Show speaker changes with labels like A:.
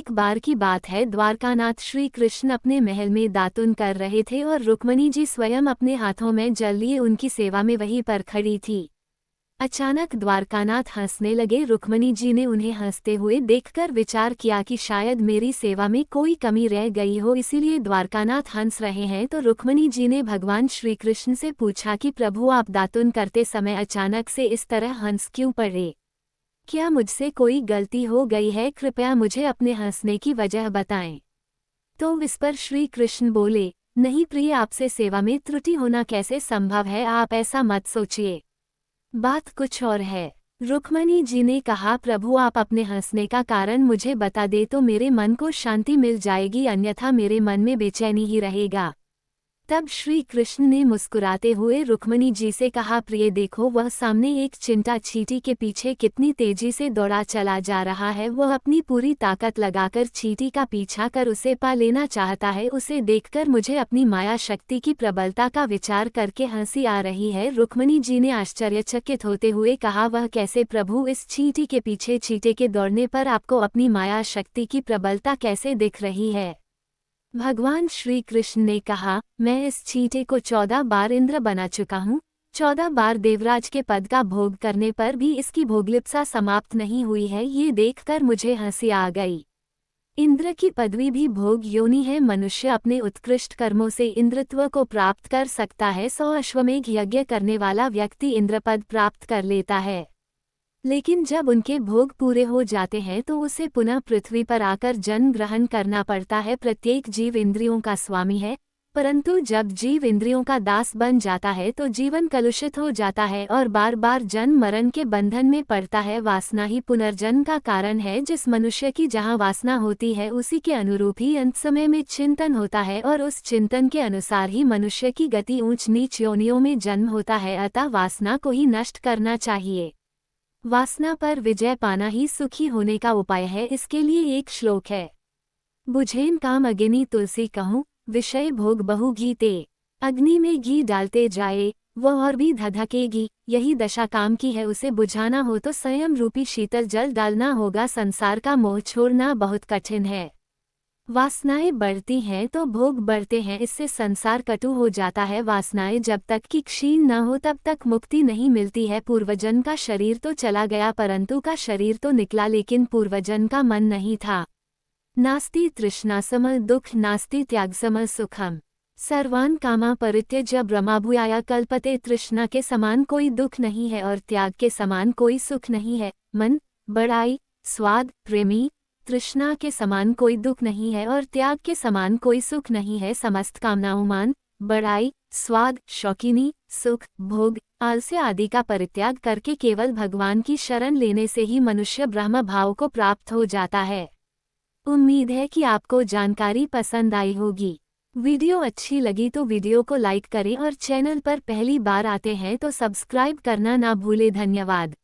A: एक बार की बात है, द्वारकानाथ श्री कृष्ण अपने महल में दातुन कर रहे थे और रुक्मणी जी स्वयं अपने हाथों में जल लिए उनकी सेवा में वहीं पर खड़ी थी। अचानक द्वारकानाथ हंसने लगे। रुक्मणी जी ने उन्हें हंसते हुए देखकर विचार किया कि शायद मेरी सेवा में कोई कमी रह गई हो, इसीलिए द्वारकानाथ हंस रहे हैं। तो रुक्मणी जी ने भगवान श्री कृष्ण से पूछा कि प्रभु, आप दातुन करते समय अचानक से इस तरह हंस क्यों पड़े? क्या मुझसे कोई गलती हो गई है? कृपया मुझे अपने हंसने की वजह बताएं। तो इस पर श्री कृष्ण बोले, नहीं प्रिय, आपसे सेवा में त्रुटि होना कैसे संभव है? आप ऐसा मत सोचिए, बात कुछ और है। रुक्मणी जी ने कहा, प्रभु आप अपने हंसने का कारण मुझे बता दे तो मेरे मन को शांति मिल जाएगी, अन्यथा मेरे मन में बेचैनी ही रहेगा। तब श्री कृष्ण ने मुस्कुराते हुए रुक्मणी जी से कहा, प्रिय देखो, वह सामने एक चिंटा चींटी के पीछे कितनी तेजी से दौड़ा चला जा रहा है। वह अपनी पूरी ताकत लगाकर चींटी का पीछा कर उसे पा लेना चाहता है। उसे देखकर मुझे अपनी माया शक्ति की प्रबलता का विचार करके हंसी आ रही है। रुक्मणी जी ने आश्चर्यचकित होते हुए कहा, वह कैसे प्रभु? इस चींटी के पीछे चींटे के दौड़ने पर आपको अपनी माया शक्ति की प्रबलता कैसे दिख रही है? भगवान श्री कृष्ण ने कहा, मैं इस चींटे को 14 बार इंद्र बना चुका हूँ। 14 बार देवराज के पद का भोग करने पर भी इसकी भोगलिप्सा समाप्त नहीं हुई है। ये देखकर मुझे हंसी आ गई। इंद्र की पदवी भी भोग योनि है। मनुष्य अपने उत्कृष्ट कर्मों से इंद्रत्व को प्राप्त कर सकता है। 100 अश्वमेघ यज्ञ करने वाला व्यक्ति इंद्रपद प्राप्त कर लेता है, लेकिन जब उनके भोग पूरे हो जाते हैं तो उसे पुनः पृथ्वी पर आकर जन्म ग्रहण करना पड़ता है। प्रत्येक जीव इंद्रियों का स्वामी है, परंतु जब जीव इंद्रियों का दास बन जाता है तो जीवन कलुषित हो जाता है और बार बार जन्म मरण के बंधन में पड़ता है। वासना ही पुनर्जन्म का कारण है। जिस मनुष्य की जहाँ वासना होती है उसी के अनुरूप ही अंत समय में चिंतन होता है और उस चिंतन के अनुसार ही मनुष्य की गति ऊंच नीच योनियों में जन्म होता है। अतः वासना को ही नष्ट करना चाहिए। वासना पर विजय पाना ही सुखी होने का उपाय है। इसके लिए एक श्लोक है, बुझेन काम अग्नि तुलसी कहूँ, विषय भोग बहु घी ते। अग्नि में घी डालते जाए वह और भी धधकेगी। यही दशा काम की है। उसे बुझाना हो तो संयम रूपी शीतल जल डालना होगा। संसार का मोह छोड़ना बहुत कठिन है। वासनाएं बढ़ती हैं तो भोग बढ़ते हैं, इससे संसार कटु हो जाता है। वासनाएं जब तक कि क्षीण न हो तब तक मुक्ति नहीं मिलती है। पूर्वजन का शरीर तो चला गया, परंतु का शरीर तो निकला, लेकिन पूर्वजन का मन नहीं था। नास्ति तृष्णा सम दुख, नास्ति त्याग सम सुखम। सर्वान कामा परित्यज्य ब्रह्माभूयाय कल्पते। तृष्णा के समान कोई दुख नहीं है और त्याग के समान कोई सुख नहीं है। मन, बड़ाई, स्वाद, प्रेमी, तृष्णा के समान कोई दुख नहीं है और त्याग के समान कोई सुख नहीं है। समस्त कामनाओं, मान, बड़ाई, स्वाद, शौकीनी, सुख, भोग, आलस्य आदि का परित्याग करके केवल भगवान की शरण लेने से ही मनुष्य ब्रह्म भाव को प्राप्त हो जाता है। उम्मीद है कि आपको जानकारी पसंद आई होगी। वीडियो अच्छी लगी तो वीडियो को लाइक करें और चैनल पर पहली बार आते हैं तो सब्सक्राइब करना ना भूलें। धन्यवाद।